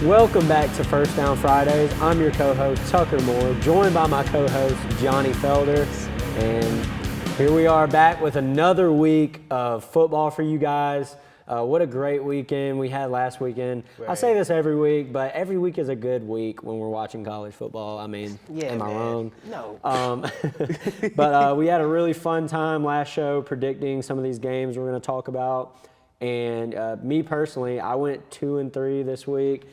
Welcome back to First Down Fridays. I'm your co-host, Tucker Moore, joined by my co-host, Johnny Felder. And here we are back with another week of football for you guys. What a great weekend we had last weekend. Right. I say this every week, but every week is a good week when we're watching college football. I mean, am I wrong? No. But we had a really fun time last show predicting some of these games we're going to talk about. And me personally, I went 2-3 this week.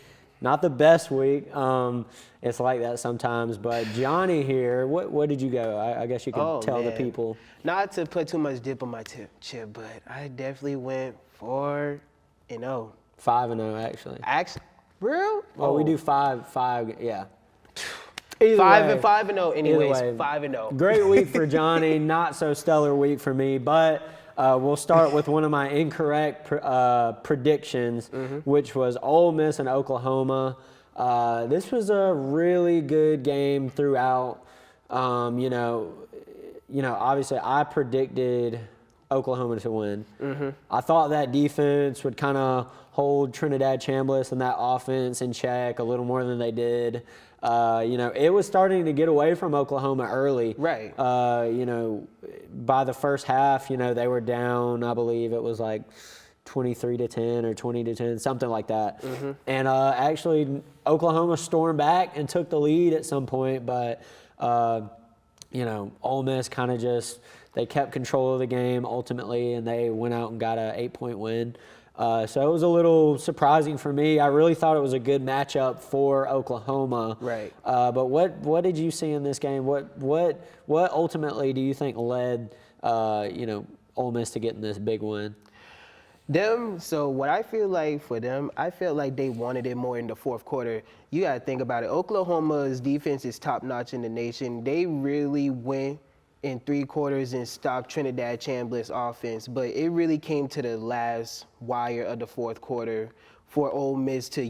Not the best week. It's like that sometimes. But Johnny here, what did you go? I guess you can tell the people. Not to put too much dip on my chip, but I definitely went 4-0. 5-0 actually. Real? Well, we do five, yeah. 5-0 anyways. 5-0. Great week for Johnny. Not so stellar week for me, but we'll start with one of my incorrect predictions, which was Ole Miss and Oklahoma. This was a really good game throughout. Obviously I predicted Oklahoma to win. I thought that defense would kind of hold Trinidad Chambliss and that offense in check a little more than they did. It was starting to get away from Oklahoma early. Right. By the first half, they were down, I believe it was like 23-10 or 20-10, something like that. And actually, Oklahoma stormed back and took the lead at some point, but, Ole Miss kind of just – they kept control of the game ultimately, and they went out and got an 8-point win. So it was a little surprising for me. I really thought it was a good matchup for Oklahoma. Right. But what did you see in this game? What ultimately do you think led Ole Miss to getting this big win? So what I feel like for them, I felt like they wanted it more in the fourth quarter. You got to think about it. Oklahoma's defense is top-notch in the nation. They really went in 3 quarters and stopped Trinidad Chambliss offense, but it really came to the last wire of the fourth quarter for Ole Miss to,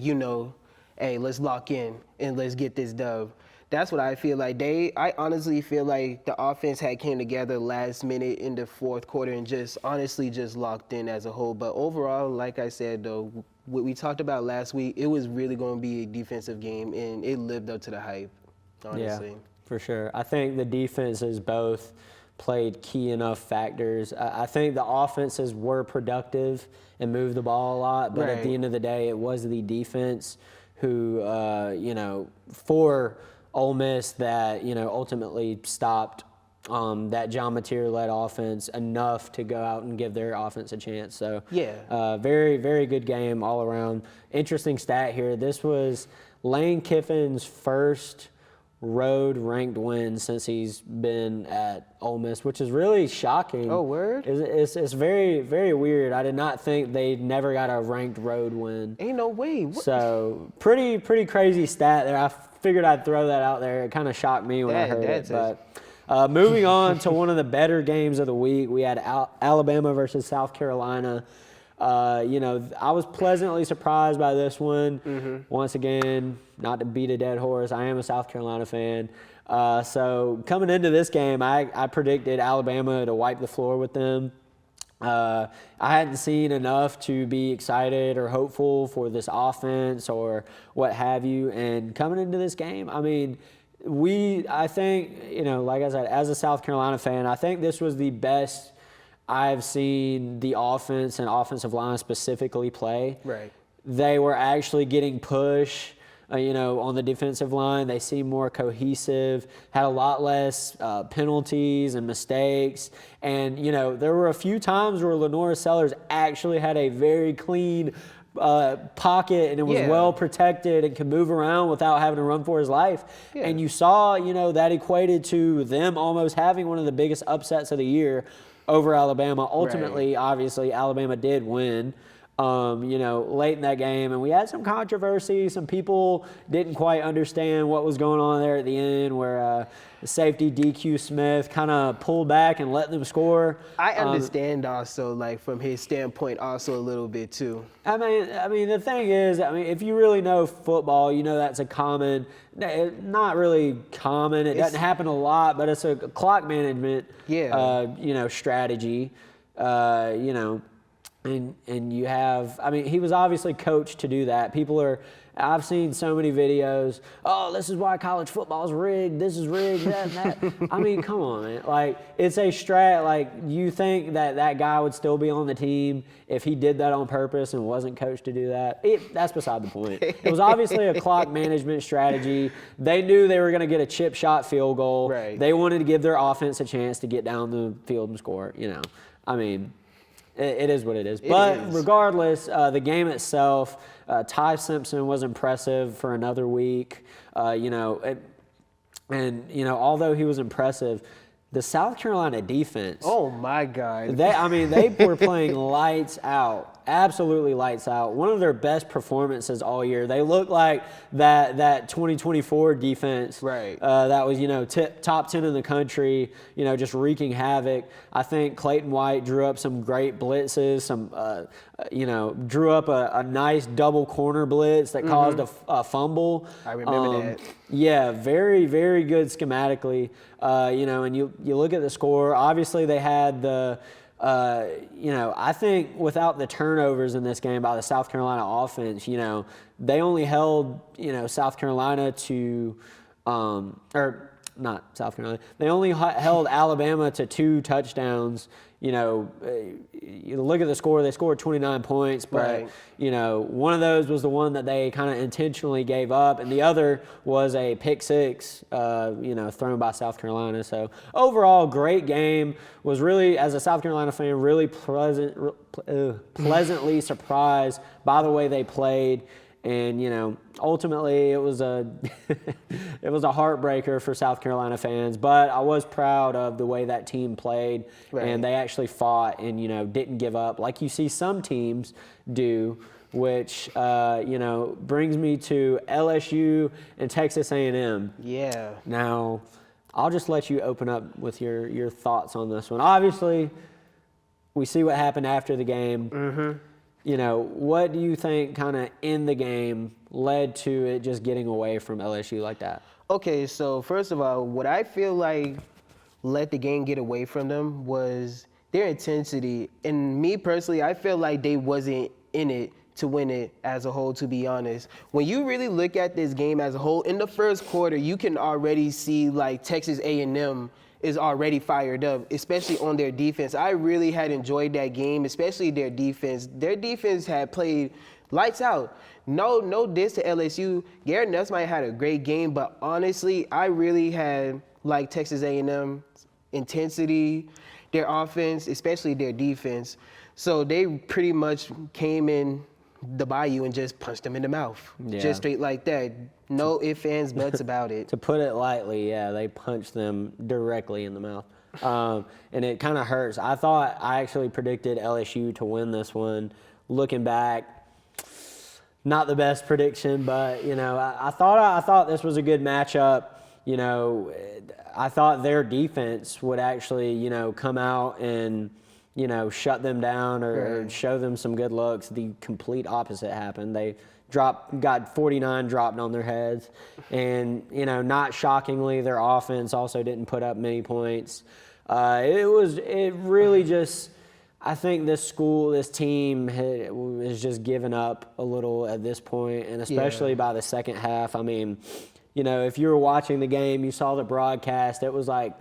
hey, let's lock in and let's get this dub. That's what I feel like. I honestly feel like the offense had came together last minute in the fourth quarter and just locked in as a whole. But overall, like I said, though, what we talked about last week, it was really going to be a defensive game, and it lived up to the hype, honestly. Yeah. For sure. I think the defenses both played key enough factors. I think the offenses were productive and moved the ball a lot, but at the end of the day, it was the defense who, for Ole Miss that, ultimately stopped that John Mateer-led offense enough to go out and give their offense a chance. So, very, very good game all around. Interesting stat here. This was Lane Kiffin's first road ranked win since he's been at Ole Miss, which is really shocking. Oh, word? It's very, very weird. I did not think they never got a ranked road win. Ain't no way. What? So pretty crazy stat there. I figured I'd throw that out there. It kind of shocked me when I heard it. But moving on to one of the better games of the week, we had Alabama versus South Carolina. I was pleasantly surprised by this one. Once again, not to beat a dead horse, I am a South Carolina fan. So coming into this game, I predicted Alabama to wipe the floor with them. I hadn't seen enough to be excited or hopeful for this offense or what have you. And coming into this game, I mean, I think, like I said, as a South Carolina fan, I think this was the best I've seen the offense and offensive line specifically play. Right. They were actually getting push, on the defensive line. They seemed more cohesive, had a lot less penalties and mistakes. And, there were a few times where Lenora Sellers actually had a very clean pocket, and it was well protected and could move around without having to run for his life. And you saw, that equated to them almost having one of the biggest upsets of the year over Alabama. Ultimately, obviously, Alabama did win, late in that game. And we had some controversy. Some people didn't quite understand what was going on there at the end where the safety DQ Smith kind of pulled back and let them score. I understand also, from his standpoint, also a little bit too. I mean, the thing is, if you really know football, that's a common, not really common. It doesn't happen a lot, but it's a clock management, strategy. And you have, he was obviously coached to do that. People are I've seen so many videos. Oh, this is why college football is rigged. This is rigged. That and that. I mean, come on, man. Like, it's a strat. Like, you think that guy would still be on the team if he did that on purpose and wasn't coached to do that? That's beside the point. It was obviously a clock management strategy. They knew they were going to get a chip shot field goal. Right. They wanted to give their offense a chance to get down the field and score. I mean, it is what it is. But regardless, the game itself, Ty Simpson was impressive for another week. Although he was impressive, the South Carolina defense. Oh my God. They were playing lights out. Absolutely lights out. One of their best performances all year. They looked like that 2024 defense. Right. That was, top 10 in the country, just wreaking havoc. I think Clayton White drew up some great blitzes, drew up a nice double corner blitz that caused a fumble. I remember that. Yeah, very, very good schematically. And you look at the score. Obviously, they had the I think without the turnovers in this game by the South Carolina offense, they only held, South Carolina to, or not South Carolina, they only held Alabama to 2 touchdowns. You look at the score, they scored 29 points, but, one of those was the one that they kind of intentionally gave up, and the other was a pick six, thrown by South Carolina. So overall, great game. Was really, as a South Carolina fan, really pleasantly surprised by the way they played. And, ultimately it was a heartbreaker for South Carolina fans, but I was proud of the way that team played. Right. And they actually fought and, didn't give up like you see some teams do, which, brings me to LSU and Texas A&M. Yeah. Now, I'll just let you open up with your thoughts on this one. Obviously, we see what happened after the game. Mm-hmm. What do you think kind of in the game led to it just getting away from LSU like that? Okay, so first of all, what I feel like let the game get away from them was their intensity. And me personally, I feel like they wasn't in it to win it as a whole, to be honest. When you really look at this game as a whole, in the first quarter, you can already see like Texas A&M is already fired up, especially on their defense. I really had enjoyed that game, especially their defense. Their defense had played lights out. No diss to LSU. Garrett Nussmeier had a great game, but honestly, I really had like Texas A&M intensity, their offense, especially their defense. So they pretty much came in the bayou and just punched them in the mouth, just straight like that. No ifs, ands, buts about it. To put it lightly, yeah, they punched them directly in the mouth. And it kind of hurts. I actually predicted LSU to win this one. Looking back, not the best prediction, but, I thought this was a good matchup. I thought their defense would actually, come out and, shut them down or show them some good looks. The complete opposite happened. They got 49 dropped on their heads. And, not shockingly, their offense also didn't put up many points. It really just, I think this team is just giving up a little at this point, and especially by the second half. I mean, if you were watching the game, you saw the broadcast, it was like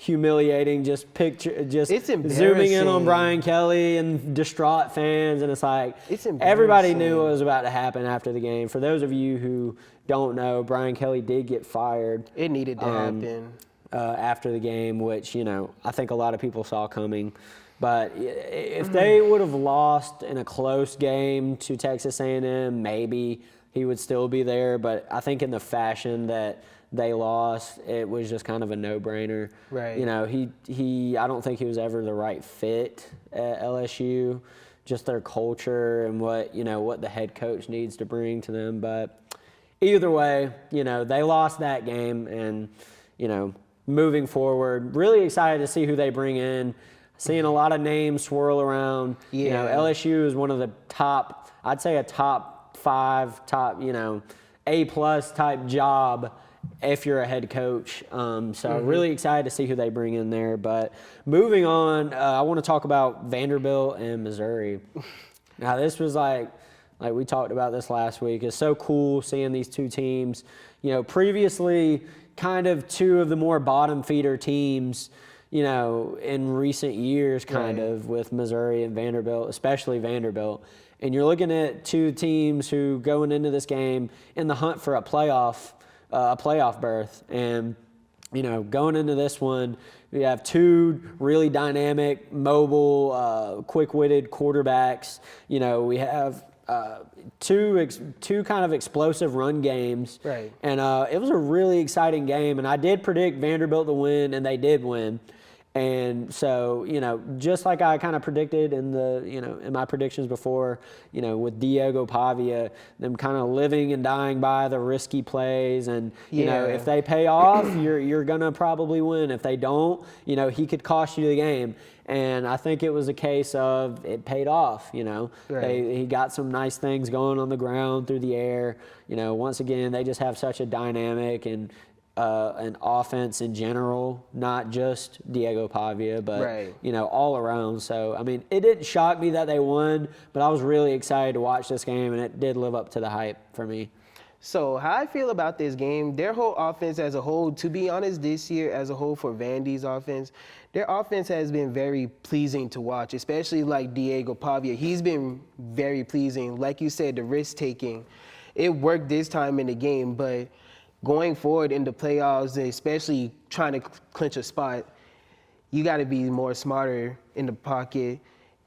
humiliating, just zooming in on Brian Kelly and distraught fans, and it's like everybody knew what was about to happen after the game. For those of you who don't know, Brian Kelly did get fired. It needed to happen after the game, which I think a lot of people saw coming. But if they would have lost in a close game to Texas A&M, maybe he would still be there. But I think in the fashion that they lost, it was just kind of a no-brainer. Right. I don't think he was ever the right fit at LSU, just their culture and what the head coach needs to bring to them. But either way, they lost that game, and, moving forward, really excited to see who they bring in. Seeing a lot of names swirl around. Yeah. LSU is one of the top, I'd say a top 5, A+ type job if you're a head coach. So really excited to see who they bring in there. But moving on, I want to talk about Vanderbilt and Missouri. Now, this was like Like we talked about this last week. It's so cool seeing these two teams, previously kind of two of the more bottom feeder teams, in recent years with Missouri and Vanderbilt, especially Vanderbilt. And you're looking at two teams who going into this game in the hunt for a playoff berth. And, going into this one, we have two really dynamic, mobile, quick-witted quarterbacks. We have two kind of explosive run games. Right. And it was a really exciting game. And I did predict Vanderbilt to win, and they did win. And so, just like I kind of predicted in my predictions before, with Diego Pavia, them kind of living and dying by the risky plays. And, if they pay off, you're going to probably win. If they don't, he could cost you the game. And I think it was a case of it paid off, Right. He got some nice things going on the ground, through the air. Once again, they just have such a dynamic and an offense in general, not just Diego Pavia, but, right. All around. So, it didn't shock me that they won, but I was really excited to watch this game, and it did live up to the hype for me. So how I feel about this game, their whole offense as a whole, to be honest, this year as a whole for Vandy's offense, their offense has been very pleasing to watch, especially like Diego Pavia. He's been very pleasing. Like you said, the risk-taking, it worked this time in the game, but going forward in the playoffs, especially trying to clinch a spot, you got to be more smarter in the pocket,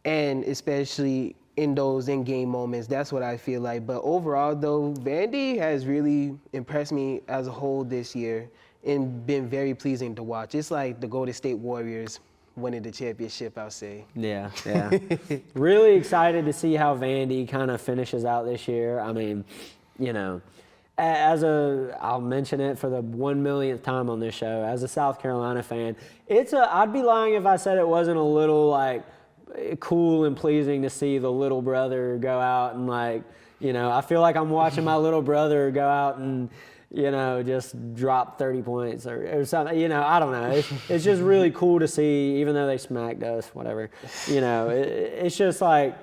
and especially in those in-game moments. That's what I feel like. But overall, though, Vandy has really impressed me as a whole this year and been very pleasing to watch. It's like the Golden State Warriors winning the championship, I'll say. Yeah. Really excited to see how Vandy kind of finishes out this year. I'll mention it for the 1 millionth time on this show, as a South Carolina fan, I'd be lying if I said it wasn't a little cool and pleasing to see the little brother go out and I feel like I'm watching my little brother go out and just drop 30 points or something. I don't know. It's just really cool to see, even though they smacked us, whatever. It's just like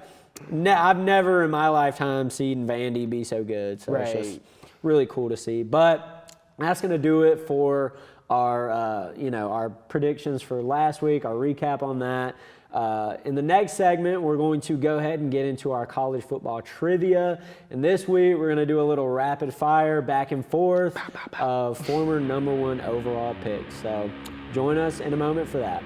I've never in my lifetime seen Vandy be so good. So right. It's just really cool to see. But that's going to do it for our predictions for last week, our recap on that. In the next segment, we're going to go ahead and get into our college football trivia. And this week, we're going to do a little rapid fire back and forth of former number 1 overall picks. So join us in a moment for that.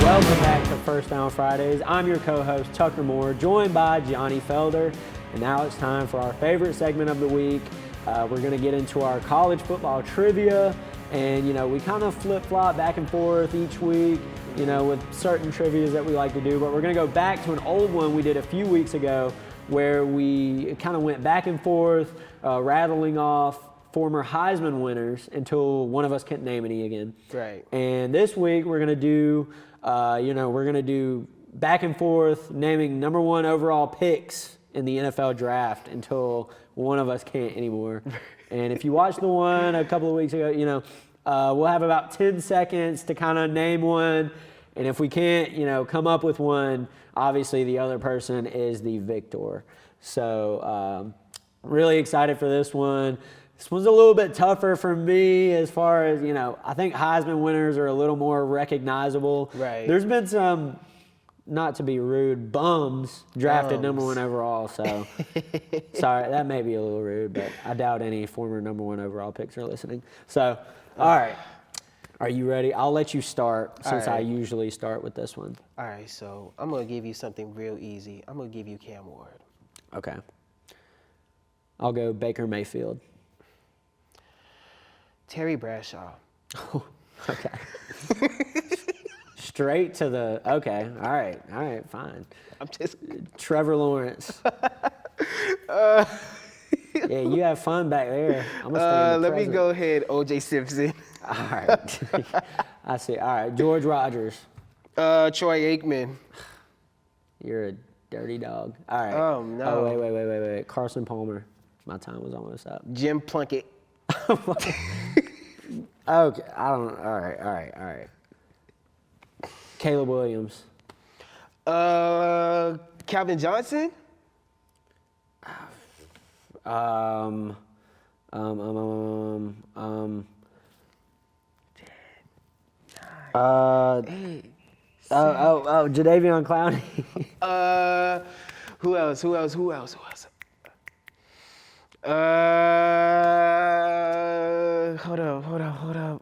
Welcome back to First Down Fridays. I'm your co-host, Tucker Moore, joined by Johnny Felder. And now it's time for our favorite segment of the week. We're going to get into our college football trivia. And, we kind of flip-flop back and forth each week, with certain trivias that we like to do. But we're going to go back to an old one we did a few weeks ago where we kind of went back and forth, rattling off former Heisman winners until one of us can't name any again. Right. And this week we're going to do back and forth naming number 1 overall picks in the NFL draft until one of us can't anymore. And if you watched the one a couple of weeks ago, we'll have about 10 seconds to kind of name one. And if we can't, come up with one, obviously the other person is the victor. So really excited for this one. This one's a little bit tougher for me as far as, I think Heisman winners are a little more recognizable. Right. There's been some, not to be rude, bums drafted number 1 overall. So, sorry, that may be a little rude, but I doubt any former number 1 overall picks are listening. So, all right. Are you ready? I'll let you start since I usually start with this one. All right, so I'm going to give you something real easy. I'm going to give you Cam Ward. Okay. I'll go Baker Mayfield. Terry Bradshaw. Okay. Straight to the, okay. All right, fine. I'm just. Trevor Lawrence. Yeah, you have fun back there. I'm gonna let me go ahead, O.J. Simpson. All right. I see. All right, George Rogers. Troy Aikman. You're a Dirty dog. All right. Oh, no. Oh, wait. Carson Palmer. My time was almost up. Jim Plunkett. Okay. I don't know. All right. Caleb Williams. Calvin Johnson? Jadeveon Clowney. Who else? Hold up.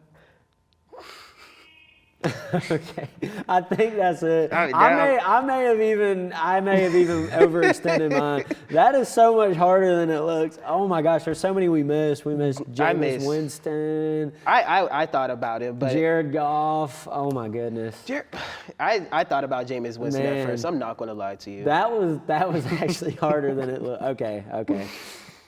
Okay, I think that's it. Right, I may have even overextended mine. That is so much harder than it looks. Oh my gosh, there's so many we missed. We missed Jameis Winston. I thought about it, but Jared Goff. Oh my goodness. I thought about Jameis Winston Man, at first. I'm not gonna lie to you. That was actually harder than it looked. Okay.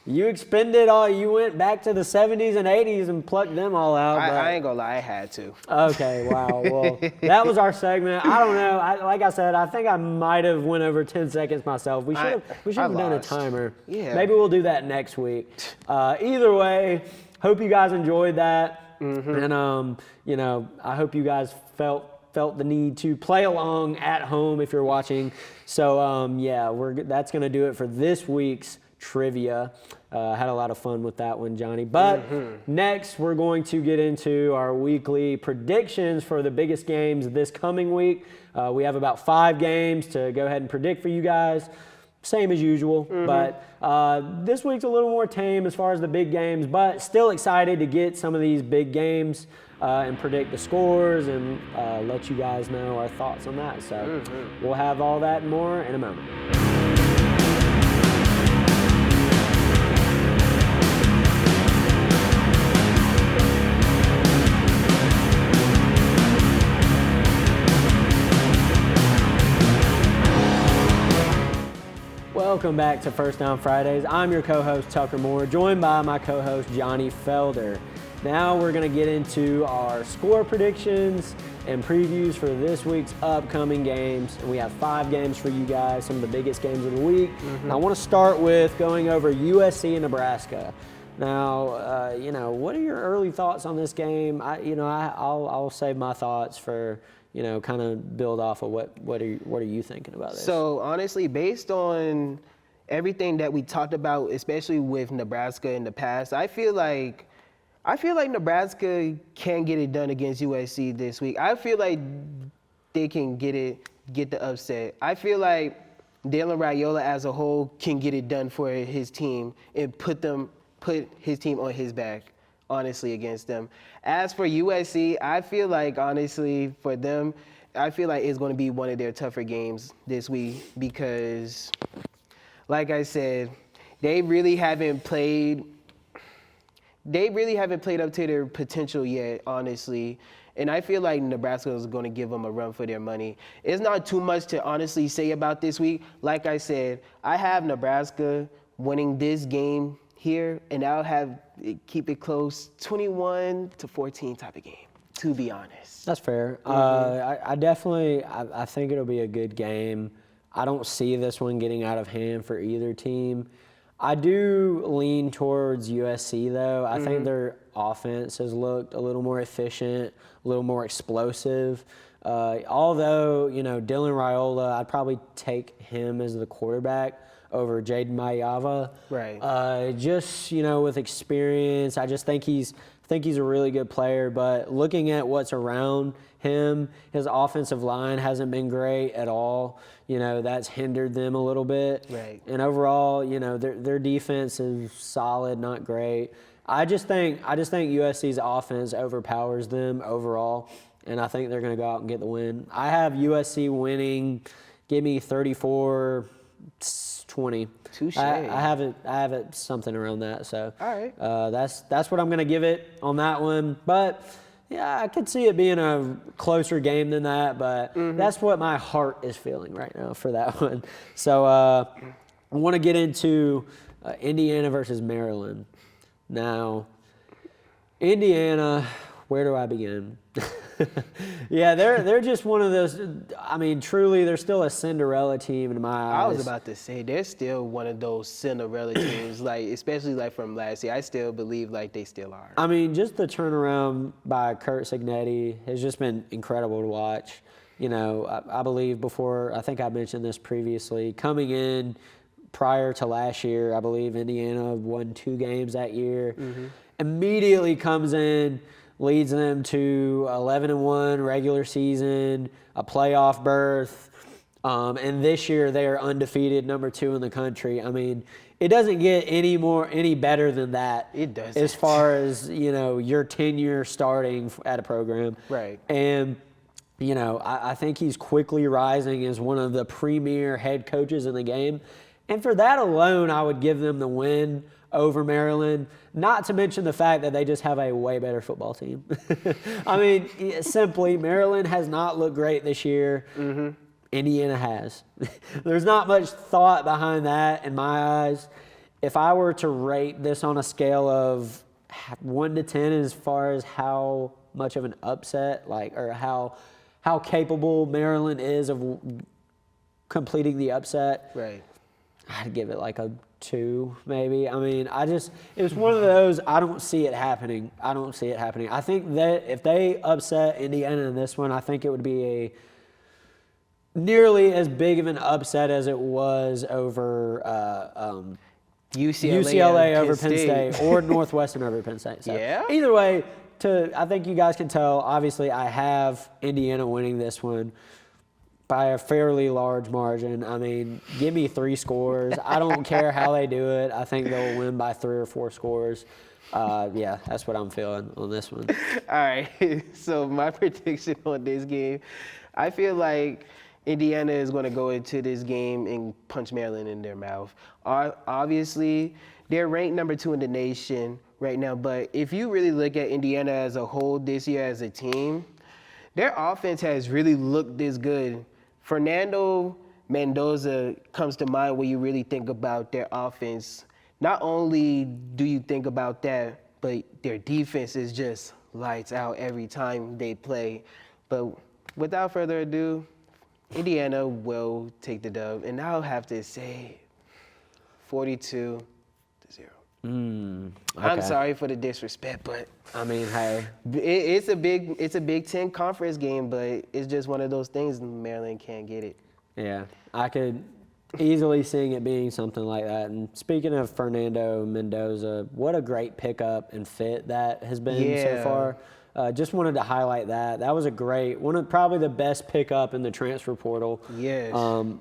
You expended all. You went back to the 70s and 80s and plucked them all out. I ain't gonna lie, I had to. Okay, wow. Well, that was our segment. I don't know. Like I said, I think I might have went over 10 seconds myself. We should have done a timer. Yeah. Maybe we'll do that next week. Either way, hope you guys enjoyed that. Mm-hmm. And I hope you guys felt the need to play along at home if you're watching. So that's gonna do it for this week's trivia. Had a lot of fun with that one, Johnny. But next, we're going to get into our weekly predictions for the biggest games this coming week. We have about 5 games to go ahead and predict for you guys. Same as usual, but this week's a little more tame as far as the big games, but still excited to get some of these big games and predict the scores and let you guys know our thoughts on that. So we'll have all that and more in a moment. Welcome back to First Down Fridays. I'm your co-host, Tucker Moore, joined by my co-host, Johnny Felder. Now we're going to get into our score predictions and previews for this week's upcoming games. And we have 5 games for you guys, some of the biggest games of the week. And I want to start with going over USC and Nebraska. Now, what are your early thoughts on this game? I'll save my thoughts for kind of build off of what are you thinking about this? So honestly, based on everything that we talked about, especially with Nebraska in the past, I feel like Nebraska can get it done against USC this week. I feel like they can get the upset. I feel like Dylan Raiola as a whole can get it done for his team and put his team on his back, honestly, against them. As for USC, I feel like, honestly, for them, I feel like it's going to be one of their tougher games this week because, like I said, they really haven't played up to their potential yet, honestly. And I feel like Nebraska is going to give them a run for their money. It's not too much to honestly say about this week. Like I said, I have Nebraska winning this game here, and I'll keep it close, 21-14 type of game, to be honest. That's fair. I think it'll be a good game. I don't see this one getting out of hand for either team. I do lean towards USC, though. I think their offense has looked a little more efficient, a little more explosive. Although, Dylan Raiola, I'd probably take him as the quarterback over Jaden Mayava. Right. Just, with experience, I just think he's a really good player. But looking at what's around him, his offensive line hasn't been great at all. That's hindered them a little bit. Right. And overall, their defense is solid, not great. I just think USC's offense overpowers them overall, and I think they're going to go out and get the win. I have USC winning. Give me 34-20. Touche. I have it something around that. So all right. That's what I'm going to give it on that one. But yeah, I could see it being a closer game than that. But that's what my heart is feeling right now for that one. So I want to get into Indiana versus Maryland. Now, Indiana, where do I begin? Yeah, they're just one of those. I mean, truly, they're still a Cinderella team in my eyes. I was about to say they're still one of those Cinderella teams, like especially like from last year. I still believe like they still are. I mean, just the turnaround by Kurt Signetti has just been incredible to watch. You know, I believe I think I mentioned this previously, coming in prior to last year, I believe Indiana won 2 games that year. Mm-hmm. Immediately comes in, leads them to 11-1 regular season, a playoff berth, and this year they are undefeated, number 2 in the country. I mean, it doesn't get any better than that. It doesn't. As far as, you know, your tenure starting at a program. Right. And you know, I think he's quickly rising as one of the premier head coaches in the game. And for that alone, I would give them the win over Maryland, not to mention the fact that they just have a way better football team. I mean, simply, Maryland has not looked great this year. Mm-hmm. Indiana has. There's not much thought behind that in my eyes. If I were to rate this on a scale of 1 to 10 as far as how much of an upset, or how capable Maryland is of completing the upset. Right. I'd give it like a 2, maybe. I mean, it was one of those, I don't see it happening. I think that if they upset Indiana in this one, I think it would be a nearly as big of an upset as it was over UCLA over Penn State or Northwestern over Penn State. So yeah. Either way, I think you guys can tell, obviously I have Indiana winning this one by a fairly large margin. I mean, give me 3 scores. I don't care how they do it. I think they'll win by 3 or 4 scores. Yeah, that's what I'm feeling on this one. All right. So my prediction on this game, I feel like Indiana is going to go into this game and punch Maryland in their mouth. Obviously, they're ranked number 2 in the nation right now, but if you really look at Indiana as a whole this year as a team, their offense has really looked this good. Fernando Mendoza comes to mind when you really think about their offense. Not only do you think about that, but their defense is just lights out every time they play. But without further ado, Indiana will take the dub, and I'll have to say 42-0. Okay. I'm sorry for the disrespect, but I mean, hey, it's a Big Ten conference game, but it's just one of those things. Maryland can't get it. Yeah, I could easily see it being something like that. And speaking of Fernando Mendoza, what a great pickup and fit that has been so far. Just wanted to highlight that. That was a great one, probably the best pickup in the transfer portal. Yes.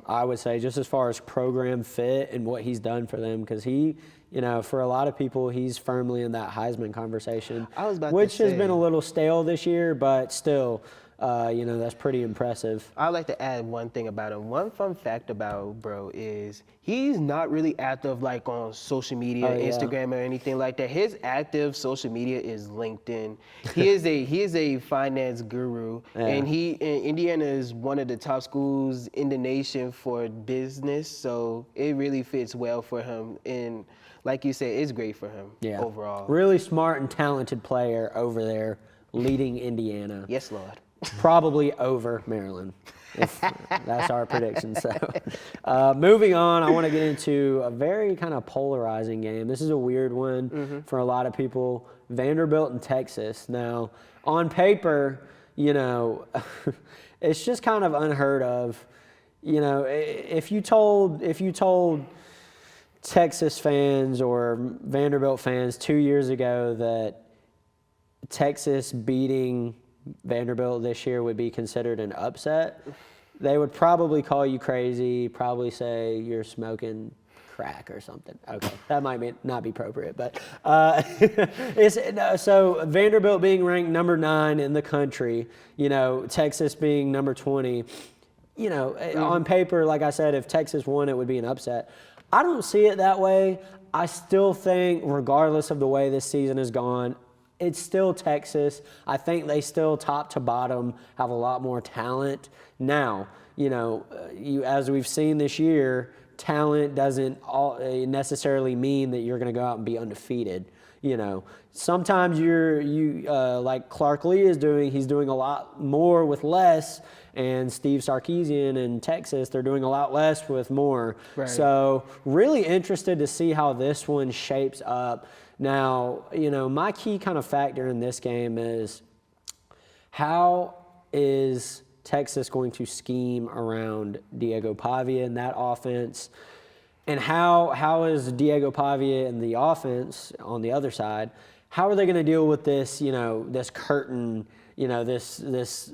I would say, just as far as program fit and what he's done for them, because he, you know, for a lot of people, he's firmly in that Heisman conversation, which has been a little stale this year, but still, you know, that's pretty impressive. I'd like to add one thing about him. One fun fact about bro is he's not really active like on social media, Instagram or anything like that. His active social media is LinkedIn. He is a finance guru, and Indiana is one of the top schools in the nation for business, so it really fits well for him. And like you said, it's great for him overall. Really smart and talented player over there leading Indiana. Yes, Lord. Probably over Maryland, if that's our prediction. So moving on, I want to get into a very kind of polarizing game. This is a weird one for a lot of people. Vanderbilt and Texas. Now, on paper, you know, it's just kind of unheard of. You know, if you told Texas fans or Vanderbilt fans 2 years ago that Texas beating Vanderbilt this year would be considered an upset, they would probably call you crazy, probably say you're smoking crack or something. Okay, that might not be appropriate, but so Vanderbilt being ranked number 9 in the country, you know, Texas being number 20, you know, on paper, like I said, if Texas won, it would be an upset. I don't see it that way. I still think, regardless of the way this season has gone, it's still Texas. I think they still, top to bottom, have a lot more talent. Now, you know, as we've seen this year, talent doesn't necessarily mean that you're going to go out and be undefeated. sometimes like Clark Lee is doing, he's doing a lot more with less, and Steve Sarkisian in Texas, they're doing a lot less with more. Right. So really interested to see how this one shapes up. Now, my key kind of factor in this game is how is Texas going to scheme around Diego Pavia in that offense? And how is Diego Pavia in the offense on the other side? How are they going to deal with this, this curtain, this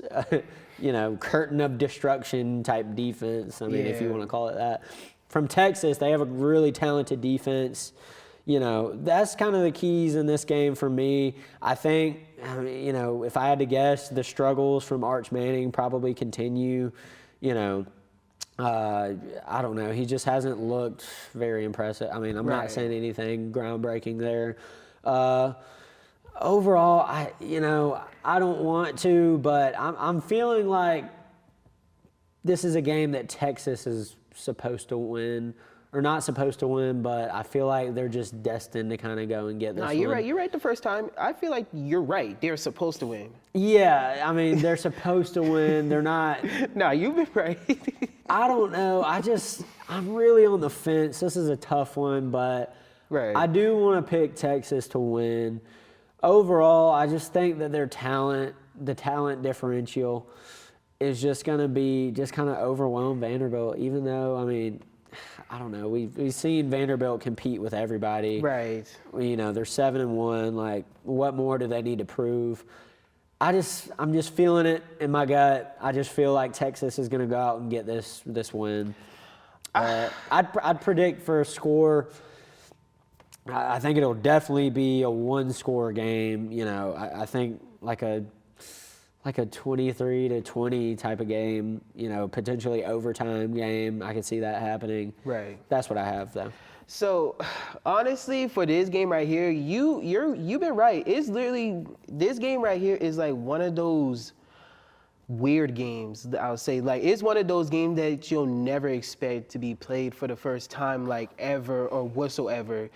curtain of destruction type defense? I mean, if you want to call it that. From Texas, they have a really talented defense. That's kind of the keys in this game for me. I think, if I had to guess, the struggles from Arch Manning probably continue. I don't know. He just hasn't looked very impressive. I mean, I'm not saying anything groundbreaking there. Overall, I don't want to, but I'm feeling like this is a game that Texas is supposed to win. Or not supposed to win, but I feel like they're just destined to kind of go and get this one. You're right. You're right the first time. I feel like you're right. They're supposed to win. Yeah, I mean, they're supposed to win. They're not. No, you've been right. I don't know. I'm really on the fence. This is a tough one, but I do want to pick Texas to win. Overall, I just think that the talent differential is just going to be just kind of overwhelm Vanderbilt, even though, I mean, I don't know. We've seen Vanderbilt compete with everybody. Right. They're 7-1. Like, what more do they need to prove? I'm just feeling it in my gut. I just feel like Texas is going to go out and get this win. I'd predict for a score. I think it'll definitely be a one-score game. I think like a 23-20 type of game, potentially overtime game. I could see that happening. Right. That's what I have, though. So, honestly, for this game right here, you've been right. It's literally, this game right here is like one of those weird games, I would say. Like, it's one of those games that you'll never expect to be played for the first time, like, ever or whatsoever.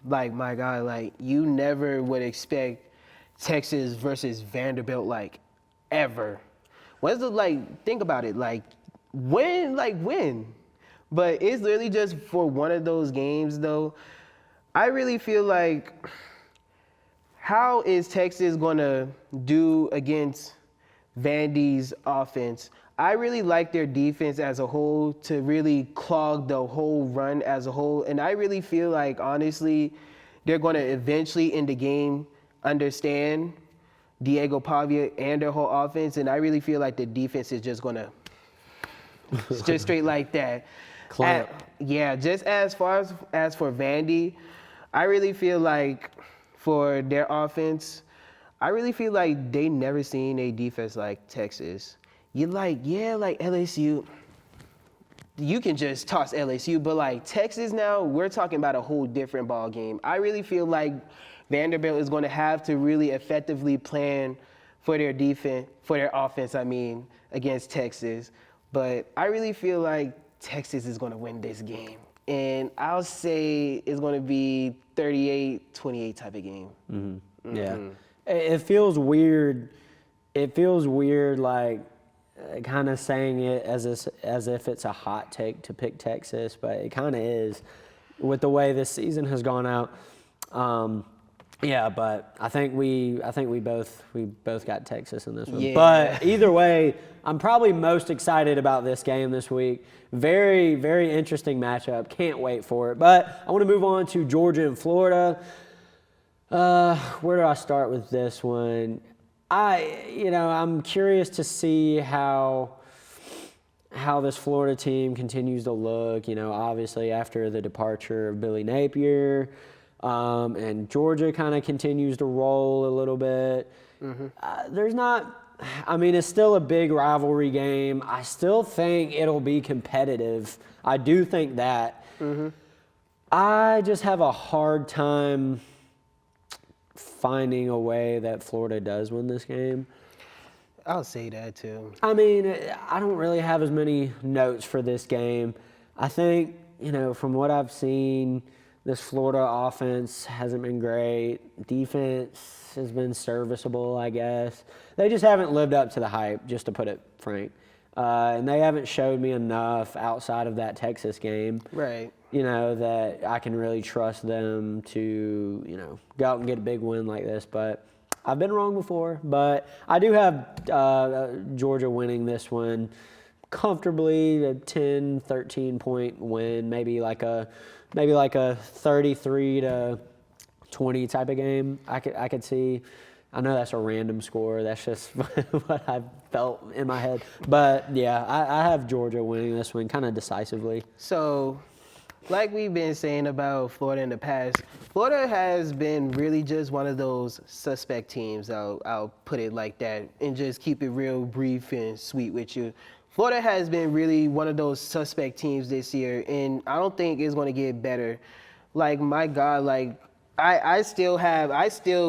Like, my God, like, you never would expect Texas versus Vanderbilt, like, ever. When's the, think about it, when? But it's literally just for one of those games, though. I really feel like, how is Texas going to do against Vandy's offense? I really like their defense as a whole to really clog the whole run as a whole. And I really feel like, honestly, they're going to eventually in the game understand Diego Pavia and their whole offense, and I really feel like the defense is just gonna just straight like that. Just as far as for Vandy, I really feel like for their offense, I really feel like they never seen a defense like Texas. Like LSU, you can just toss LSU, but like Texas now, we're talking about a whole different ball game. I really feel like Vanderbilt is going to have to really effectively plan for their defense, for their offense, against Texas. But I really feel like Texas is going to win this game. And I'll say it's going to be 38-28 type of game. Mm-hmm. Yeah. It feels weird. It feels weird, like, kind of saying it as if it's a hot take to pick Texas, but it kind of is with the way this season has gone out. But I think we both got Texas in this one. Yeah. But either way, I'm probably most excited about this game this week. Very, very interesting matchup. Can't wait for it. But I want to move on to Georgia and Florida. Where do I start with this one? I'm curious to see how this Florida team continues to look. Obviously after the departure of Billy Napier. And Georgia kind of continues to roll a little bit. Mm-hmm. It's still a big rivalry game. I still think it'll be competitive. I do think that. Mm-hmm. I just have a hard time finding a way that Florida does win this game. I'll say that too. I don't really have as many notes for this game. I think, from what I've seen, This Florida offense hasn't been great. Defense has been serviceable, I guess. They just haven't lived up to the hype, just to put it frank. And they haven't showed me enough outside of that Texas game. Right. That I can really trust them to, go out and get a big win like this. But I've been wrong before. But I do have Georgia winning this one comfortably, a 10, 13-point win, maybe like a 33-20 type of game. I could see. I know that's a random score. That's just what I felt in my head. But, yeah, I have Georgia winning this one kind of decisively. So, like we've been saying about Florida in the past, Florida has been really just one of those suspect teams. I'll put it like that and just keep it real brief and sweet with you. Florida has been really one of those suspect teams this year, and I don't think it's going to get better. Like, my God, like, I still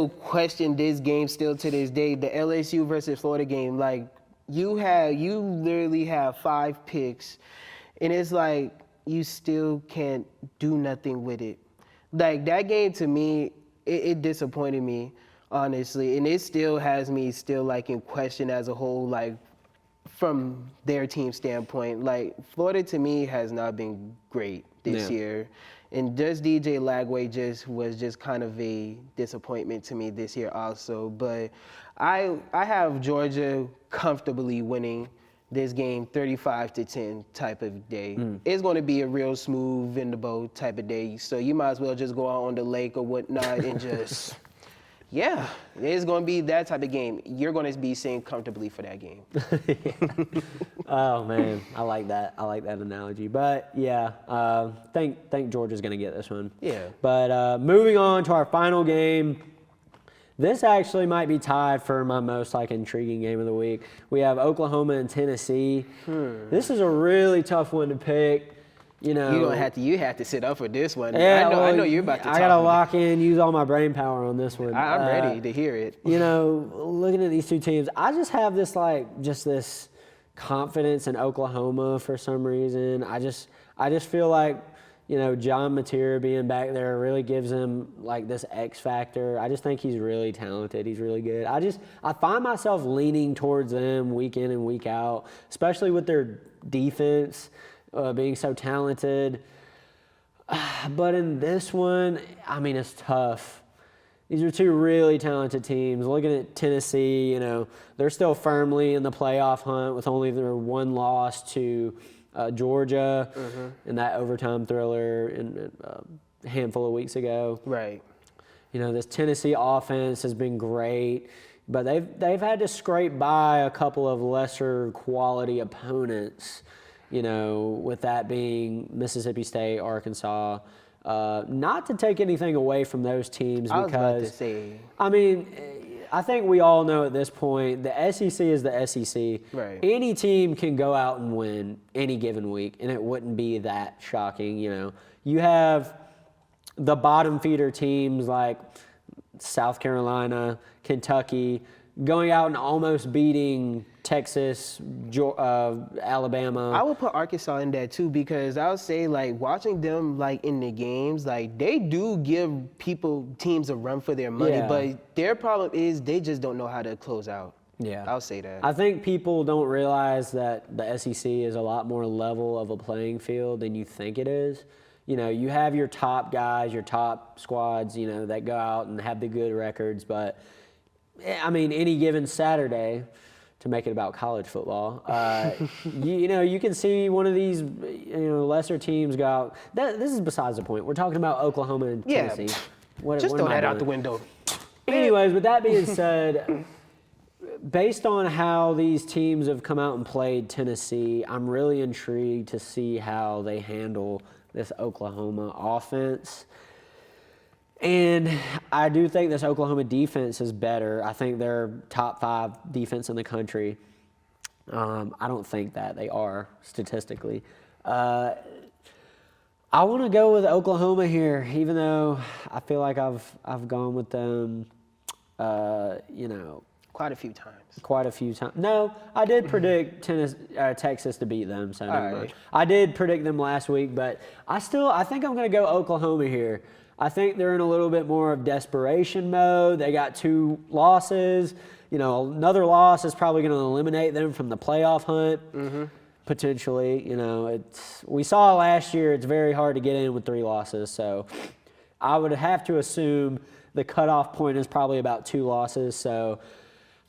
question this game still to this day, the LSU versus Florida game. Like, you literally have 5 picks, and it's like you still can't do nothing with it. Like, that game to me, it disappointed me, honestly, and it still has me still like in question as a whole, like from their team standpoint. Like, Florida to me has not been great this year. And just DJ Lagway was just kind of a disappointment to me this year also. But I have Georgia comfortably winning this game 35-10 type of day. It's going to be a real smooth in the boat type of day. So you might as well just go out on the lake or whatnot and just, yeah, it's going to be that type of game. You're going to be sitting comfortably for that game. Oh, man. I like that. I like that analogy. But, yeah, think Georgia's going to get this one. Yeah. But moving on to our final game. This actually might be tied for my most intriguing game of the week. We have Oklahoma and Tennessee. This is a really tough one to pick. You have to sit up for this one. Yeah, I know you're about to. I gotta lock in, use all my brain power on this one. I'm ready to hear it. Looking at these two teams, I just have this this confidence in Oklahoma for some reason. I just feel like, John Mateer being back there really gives him this X factor. I just think he's really talented. He's really good. I find myself leaning towards them week in and week out, especially with their defense being so talented. But in this one, it's tough. These are two really talented teams. Looking at Tennessee, they're still firmly in the playoff hunt with only their one loss to Georgia in that overtime thriller a handful of weeks ago. Right. This Tennessee offense has been great, but they've had to scrape by a couple of lesser quality opponents, with that being Mississippi State, Arkansas. Not to take anything away from those teams because, I was about to say, I think we all know at this point the SEC is the SEC. Right. Any team can go out and win any given week, and it wouldn't be that shocking. You have the bottom feeder teams like South Carolina, Kentucky, going out and almost beating Texas, Alabama. I would put Arkansas in that too, because I would say watching them in the games, they do give teams a run for their money, but their problem is they just don't know how to close out. Yeah. I'll say that. I think people don't realize that the SEC is a lot more level of a playing field than you think it is. You have your top guys, your top squads, that go out and have the good records, but any given Saturday, to make it about college football, you can see one of these, lesser teams go out. This is besides the point. We're talking about Oklahoma and Tennessee. Just throw that out the window. Anyways, with that being said, based on how these teams have come out and played Tennessee, I'm really intrigued to see how they handle this Oklahoma offense. And I do think this Oklahoma defense is better. I think they're top 5 defense in the country. I don't think that they are statistically. I want to go with Oklahoma here, even though I feel like I've gone with them, Quite a few times. No, I did predict Texas to beat them, so never mind. Right. I did predict them last week, but I think I'm going to go Oklahoma here. I think they're in a little bit more of desperation mode. They got 2 losses. Another loss is probably going to eliminate them from the playoff hunt, potentially. We saw last year it's very hard to get in with 3 losses, so I would have to assume the cutoff point is probably about 2 losses, so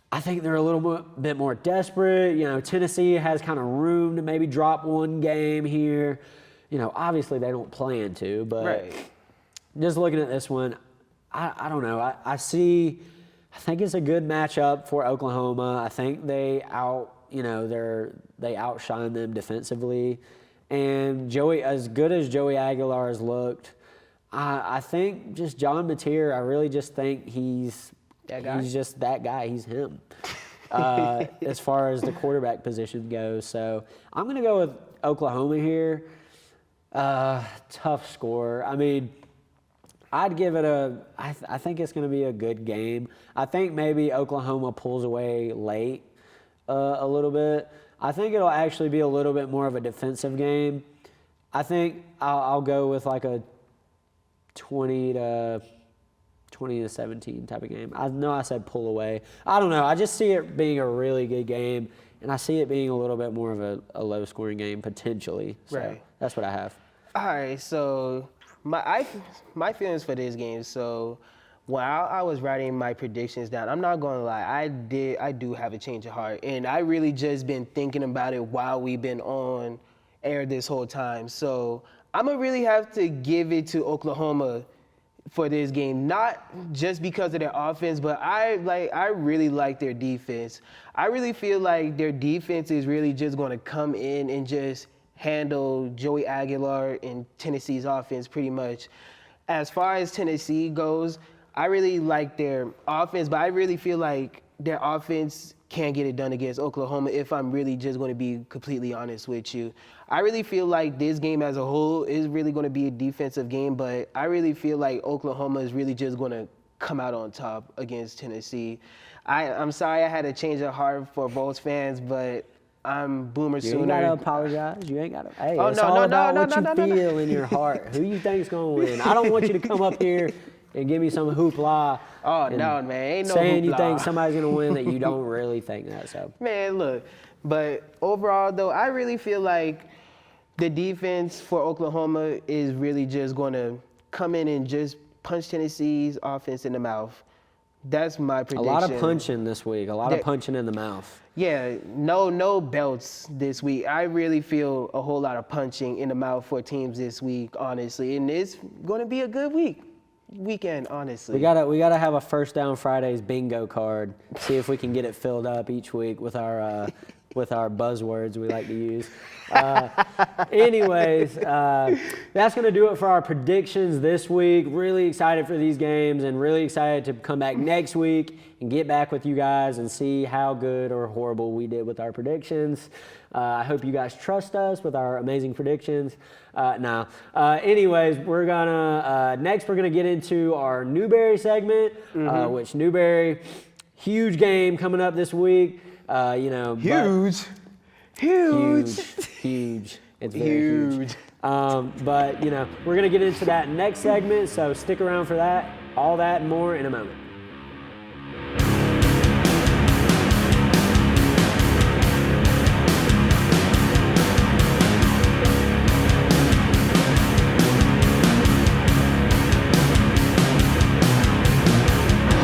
I think they're a little bit more desperate. Tennessee has kind of room to maybe drop 1 game here. Obviously they don't plan to, but just looking at this one, I don't know. I think it's a good matchup for Oklahoma. I think they outshine them defensively. And as good as Joey Aguilar has looked, I think just John Mateer, I really just think he's just that guy. He's him as far as the quarterback position goes. So I'm going to go with Oklahoma here. Tough score. I mean, I'd give it I think it's going to be a good game. I think maybe Oklahoma pulls away late a little bit. I think it'll actually be a little bit more of a defensive game. I think I'll go with like a 20 to 17 type of game. I know I said pull away. I don't know. I just see it being a really good game, and I see it being a little bit more of a low-scoring game potentially. So that's what I have. All right, so my feelings for this game. So while I was writing my predictions down, I'm not going to lie, I do have a change of heart, and I really just been thinking about it while we've been on air this whole time. So I'm going to really have to give it to Oklahoma for this game, not just because of their offense, but I really like their defense. I really feel like their defense is really just going to come in and just handle Joey Aguilar and Tennessee's offense pretty much. As far as Tennessee goes, I really like their offense, but I really feel like their offense can't get it done against Oklahoma if I'm really just going to be completely honest with you. I really feel like this game as a whole is really going to be a defensive game, but I really feel like Oklahoma is really just going to come out on top against Tennessee. I'm sorry I had a change of heart for both fans, but I'm Boomer Sooner. You ain't got to apologize. You ain't got to. Hey, it's all about what you feel in your heart. Who you think's going to win. I don't want you to come up here and give me some hoopla. Oh, no, man. Ain't no saying hoopla. You think somebody's going to win that you don't really think that. So, man, look. But overall, though, I really feel like the defense for Oklahoma is really just going to come in and just punch Tennessee's offense in the mouth. That's my prediction. A lot of punching this week. A lot of punching in the mouth. Yeah, no belts this week. I really feel a whole lot of punching in the mouth for teams this week, honestly. And it's going to be a good weekend, honestly. We gotta have a First Down Fridays bingo card. See if we can get it filled up each week with our buzzwords we like to use. Anyways, that's going to do it for our predictions this week. Really excited for these games and really excited to come back next week and get back with you guys and see how good or horrible we did with our predictions. I hope you guys trust us with our amazing predictions. Anyways, next we're going to get into our Newberry segment, which Newberry, huge game coming up this week. Huge. It's very huge. But we're going to get into that next segment, so stick around for that. All that and more in a moment.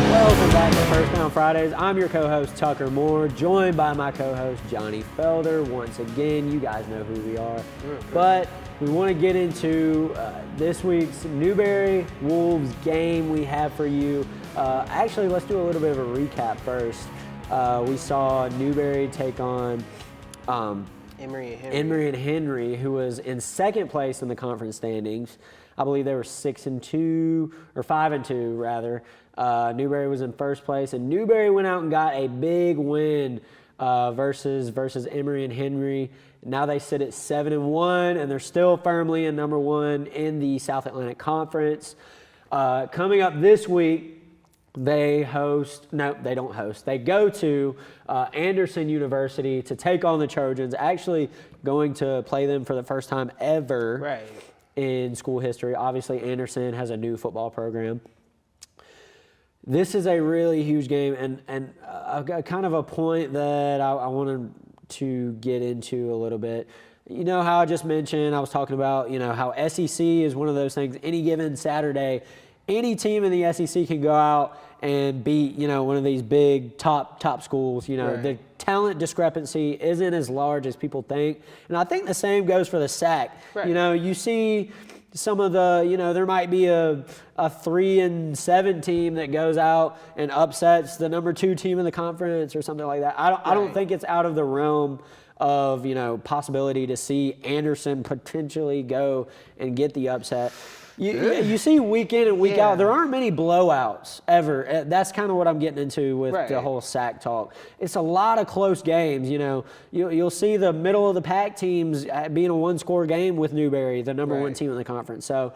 Welcome back to First Down Fridays. I'm your co-host, Tucker Moore, joined by my co-host, Johnny Felder. Once again, you guys know who we are. But we want to get into this week's Newberry Wolves game we have for you. Actually, let's do a little bit of a recap first. We saw Newberry take on Emory and Henry, who was in second place in the conference standings. I believe they were 6-2 or 5-2 rather. Newberry was in first place, and Newberry went out and got a big win versus Emory and Henry. Now they sit at 7-1, and they're still firmly in number one in the South Atlantic Conference. Coming up this week, They don't host. They go to Anderson University to take on the Trojans, actually going to play them for the first time ever in school history. Obviously, Anderson has a new football program. This is a really huge game, and kind of a point that I wanted to get into a little bit. You know how I just mentioned, I was talking about, how SEC is one of those things. Any given Saturday, any team in the SEC can go out and beat, one of these big top schools. The talent discrepancy isn't as large as people think. And I think the same goes for the SAC. You see some of the, there might be a 3-7 team that goes out and upsets the number 2 team in the conference or something like that. I don't think it's out of the realm of, possibility to see Anderson potentially go and get the upset. You see week in and week out, there aren't many blowouts ever. That's kind of what I'm getting into with the whole SAC talk. It's a lot of close games. You'll see the middle of the pack teams being a 1-score game with Newberry, the number 1 team in the conference. So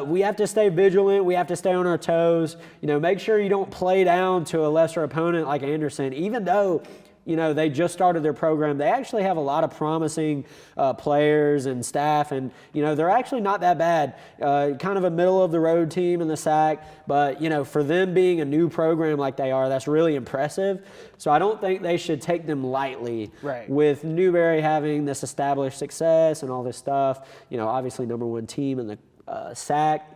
we have to stay vigilant. We have to stay on our toes. Make sure you don't play down to a lesser opponent like Anderson, even though they just started their program. They actually have a lot of promising players and staff, and, they're actually not that bad. Kind of a middle-of-the-road team in the SAC, but, for them being a new program like they are, that's really impressive. So I don't think they should take them lightly with Newberry having this established success and all this stuff. Obviously number 1 team in the SAC.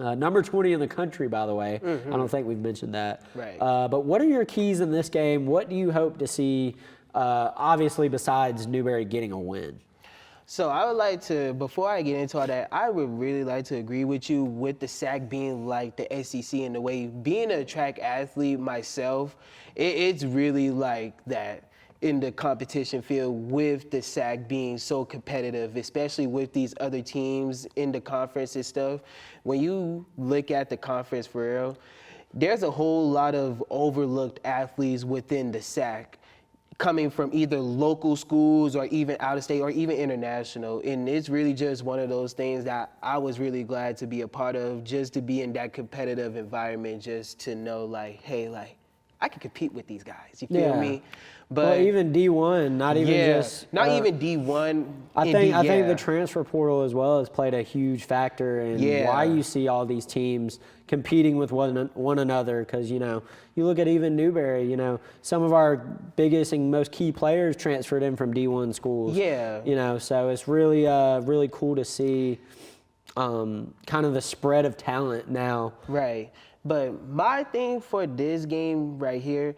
Number 20 in the country, by the way. I don't think we've mentioned that. But what are your keys in this game? What do you hope to see, obviously, besides Newberry getting a win? So I would like to, before I get into all that, I would really like to agree with you with the SAC being like the SEC in the way. Being a track athlete myself, it's really like that in the competition field with the SAC being so competitive, especially with these other teams in the conference and stuff. When you look at the conference for real, there's a whole lot of overlooked athletes within the SAC coming from either local schools or even out of state or even international. And it's really just one of those things that I was really glad to be a part of, just to be in that competitive environment, just to know like, hey, like I can compete with these guys. You feel me? But even D1, not even even D1. I think the transfer portal as well has played a huge factor in why you see all these teams competing with one another. Because you look at even Newberry. Some of our biggest and most key players transferred in from D1 schools. So it's really really cool to see kind of the spread of talent now. But my thing for this game right here,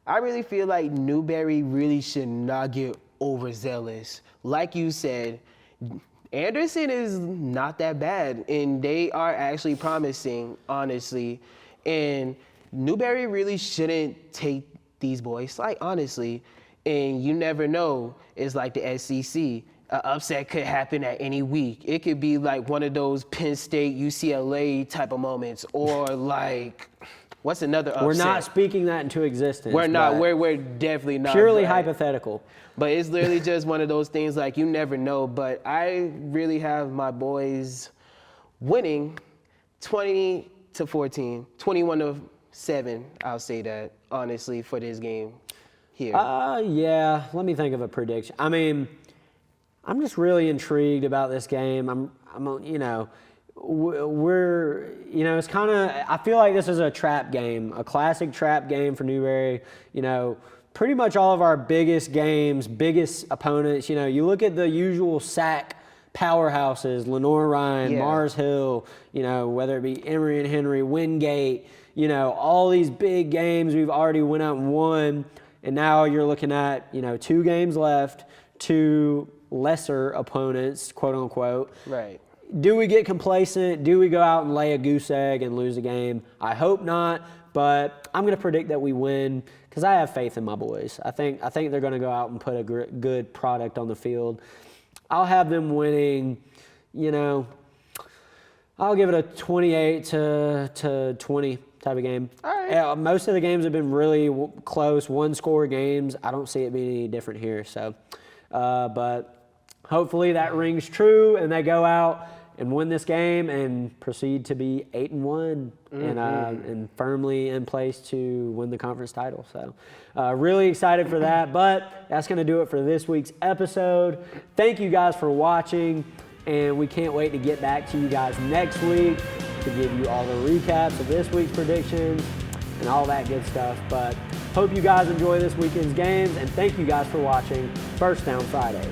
I really feel like Newberry really should not get overzealous. Like you said, Anderson is not that bad, and they are actually promising, honestly. And Newberry really shouldn't take these boys light, honestly. And you never know. It's like the SEC. An upset could happen at any week. It could be like one of those Penn State, UCLA type of moments, or like, what's another upset? We're not speaking that into existence. We're not. We're definitely not. Purely hypothetical. But it's literally just one of those things like you never know. But I really have my boys winning 20-14, 21-7. I'll say that, honestly, for this game here. Let me think of a prediction. I mean, I'm just really intrigued about this game. It's kind of, I feel like this is a trap game, a classic trap game for Newberry. Pretty much all of our biggest games, biggest opponents, you look at the usual SAC powerhouses, Lenore Ryan, Mars Hill, whether it be Emory and Henry, Wingate, all these big games we've already went out and won. And now you're looking at, 2 games left, 2 lesser opponents, quote unquote. Do we get complacent? Do we go out and lay a goose egg and lose a game? I hope not, but I'm going to predict that we win because I have faith in my boys. I think they're going to go out and put a good product on the field. I'll have them winning, I'll give it a 28-20 type of game. All right. Most of the games have been really close, 1-score games. I don't see it being any different here. So, but hopefully that rings true and they go out and win this game and proceed to be 8-1 and firmly in place to win the conference title. So really excited for that. But that's going to do it for this week's episode. Thank you guys for watching, and we can't wait to get back to you guys next week to give you all the recaps of this week's predictions and all that good stuff. But hope you guys enjoy this weekend's games, and thank you guys for watching First Down Fridays.